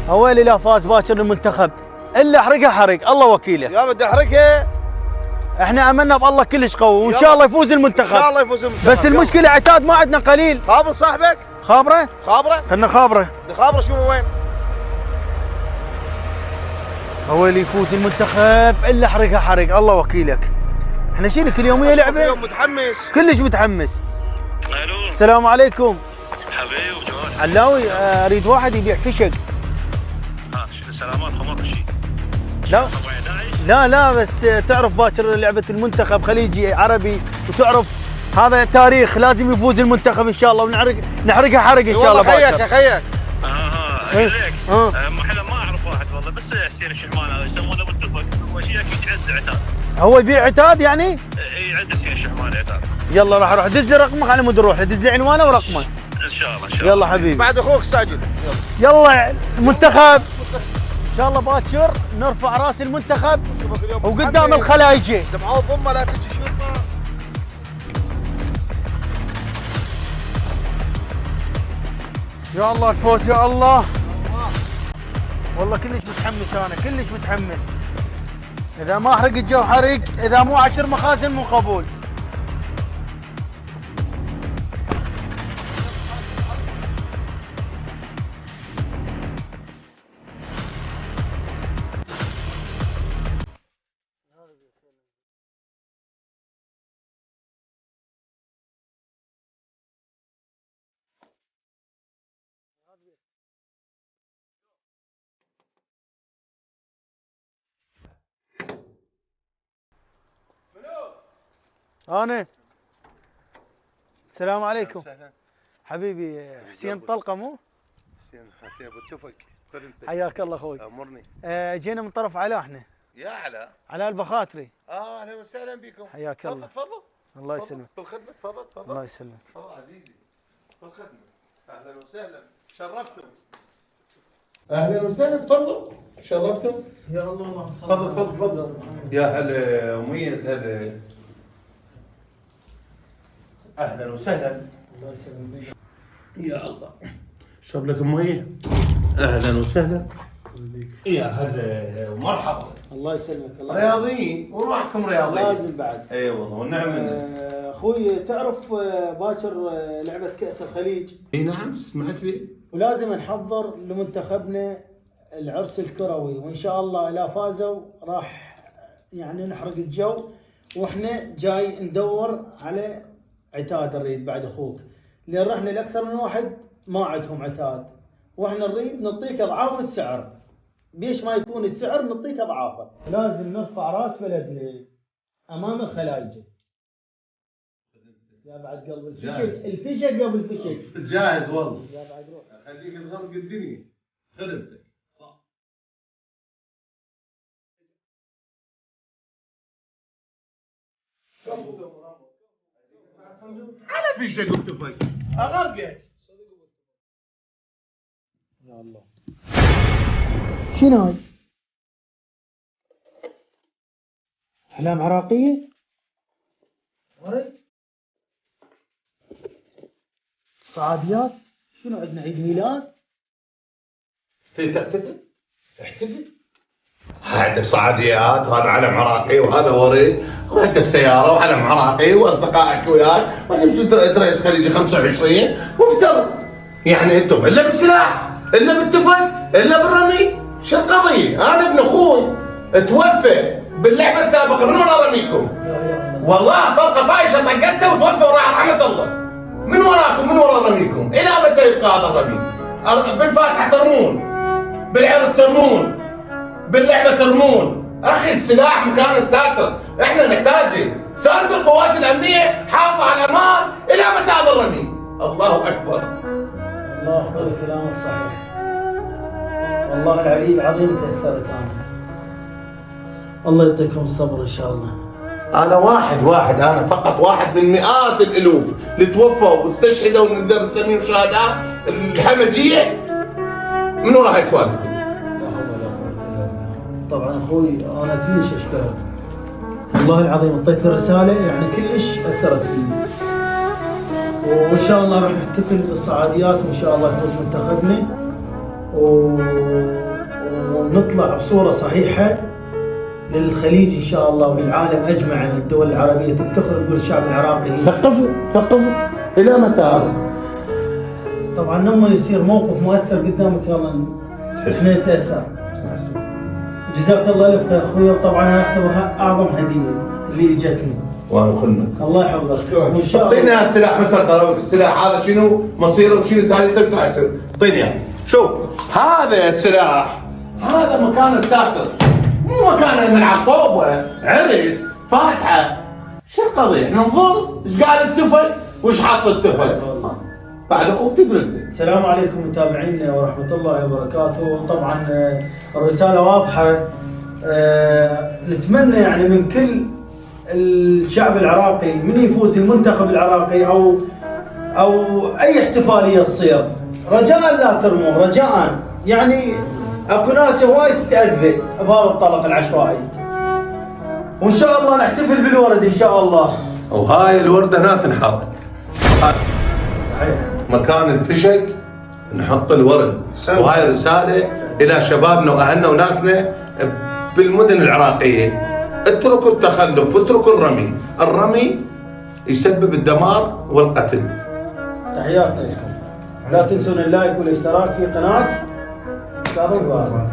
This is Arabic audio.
اويلي لا فاز باكر المنتخب الا احرقها حرق الله وكيله. يا بدي احرقها. احنا املنا بالله كلش قوي وان شاء الله يفوز المنتخب. ان شاء الله يفوز المنتخب. بس المشكله عتاد ما عندنا قليل. خابر صاحبك؟ خابره؟ خابره؟ خلنا خابره. بدي خابره شوفه وين؟ اويلي يفوز المنتخب الا احرقها حرق الله وكيلك. احنا شنو كل يوميه لعبه؟ اليوم متحمس. كلش متحمس. الو السلام عليكم. حبيبي وجواد. علاوي اريد واحد يبيع فشق. شنو سلامات خمر شيء؟ لا لا بس تعرف باكر لعبه المنتخب خليجي عربي وتعرف هذا تاريخ لازم يفوز المنتخب ان شاء الله ونحرقها حرق ان شاء الله باكر. خيك خيك. اقول لك احنا ما اعرف واحد والله بس حسين الشحمان هذا يسمونه متفق هو شيء اكيد عنده عتاد. هو يبيع عتاد يعني؟ اي عنده حسين الشحمان عتاد. يلا راح اروح دز لي رقمك على مود نروح دز لي عنوانه ورقمه. ان شاء الله ان شاء الله. يلا حبيبي. بعد اخوك ساجد. يلا المنتخب ان شاء الله باكر نرفع راس المنتخب وقدام الخلايجه. دمعوا بامه لا تجي شرطه. يا الله الفوز يا الله. والله كلش متحمس انا كلش متحمس. اذا ما احرق الجو حرق، اذا مو 10 مخازن مو قبول. انا السلام عليكم. سهلا. حبيبي حسين طلقه مو؟ حسين ابو التفك. خذ انت. حياك الله اخوي. امرني. جينا من طرف علاء احنا. يا علاء. علاء البخاطري. اهلا وسهلا بكم. حياك الله. تفضل. الله يسلمك. بالخدمه تفضل تفضل. الله يسلمك. تفضل عزيزي. بالخدمه. اهلا وسهلا شرفتم. اهلا وسهلا تفضل شرفتم. يا الله اللهم صل تفضل تفضل تفضل. يا هلا وميت هلا. اهلا وسهلا. الله يسلمك. يا الله. اشرب لك ميه. اهلا وسهلا. يا هلا ومرحبا. الله يسلمك. الله رياضيين وروحكم رياضيين. لازم بعد. اي والله والنعم منك. اخوي تعرف باكر لعبه كاس الخليج؟ اي نعم سمعت به. ولازم نحضر لمنتخبنا العرس الكروي وان شاء الله اذا فازوا راح يعني نحرق الجو واحنا جاي ندور على عتاد نريد بعد اخوك لان رحنا لاكثر من واحد ما عندهم عتاد واحنا نريد نعطيك اضعاف السعر بيش ما يكون السعر نعطيك اضعافه. لازم نرفع راس بلدنا امام الخلايجه. يا بعد قلب الفشل الفشل قبل الفشل. جاهز والله. يا بعد روح. خليك تغرق الدنيا. خدمتك. صح. على في شيء قلت فيك. اغرقك. يا الله. شنو هاي؟ أحلام عراقية؟ ورد؟ صعاديات؟ شنو عندنا عيد ميلاد؟ تحتفل؟ احتفل؟ عندك صعاديات وهذا علم عراقي وهذا ورد وعندك سياره وعلم عراقي واصدقائك وياك وتمشي رئيس خليجي 25 وافتر. يعني انتم الا بالسلاح الا بالتفك الا بالرمي. شو القضيه؟ انا ابن اخوي توفى باللعبه السابقه من وراء رميكم. والله طلقه طايشه طقته وتوفى وراح رحمه الله. من وراكم من وراء رميكم. الى متى يبقى هذا الرمي؟ بالفاتحه ترمون، بالعرس ترمون، باللعبه ترمون. اخي السلاح مكان الساتر، احنا نحتاجه. سال بالقوات الامنيه حافظ على الامان الى متى هذا الرمي؟ الله اكبر. الله اخوي كلامك صحيح. والله العلي العظيم تاثرت انا. الله يعطيكم الصبر ان شاء الله. انا واحد انا فقط واحد من مئات الالوف اللي توفوا واستشهدوا ونقدر نسميهم شهداء الهمجيه من وراء هاي السوالف. لا حول ولا قوه الا بالله. طبعا اخوي انا كلش اشكرك. والله العظيم اعطيتني رساله يعني كلش اثرت فيني. وان شاء الله راح نحتفل بالصعاديات وان شاء الله يفوز منتخبنا ونطلع بصورة صحيحة للخليج إن شاء الله وللعالم أجمع عن الدول العربية تفتخر تقول الشعب العراقي. ثقفوا إلى متى هذا؟ طبعا لما يصير موقف مؤثر قدامك والله احنا نتأثر. جزاك الله ألف خير أخوي، وطبعا أنا أعتبرها أعظم هدية اللي إجتني. وأنا خلنا الله يحفظك وإن شاء الله. اعطينا السلاح بس ضربك السلاح هذا شنو مصيره وشنو ثاني تشرح يصير. اعطيني اياه. شوف هذا السلاح هذا مكان الساتر، مو مكان الملعب طوبه عرس فاتحه. شو القضيه؟ احنا نظل ايش قال السفل وايش حاط السفل. بعد اخوك تدري. السلام عليكم متابعينا ورحمة الله وبركاته. طبعا الرسالة واضحة. نتمنى يعني من كل الشعب العراقي من يفوز المنتخب العراقي او اي احتفالية تصير، رجاء لا ترموا، رجاء يعني اكو ناس هواي تتأذى بهذا الطلق العشوائي، وان شاء الله نحتفل بالورد ان شاء الله. وهاي الورده هنا تنحط صحيح مكان الفشق نحط الورد. وهاي رساله الى شبابنا واهلنا وناسنا بالمدن العراقيه، اتركوا التخلف واتركوا الرمي. الرمي يسبب الدمار والقتل. تحياتنا لكم، لا تنسون اللايك والاشتراك في قناة كارون.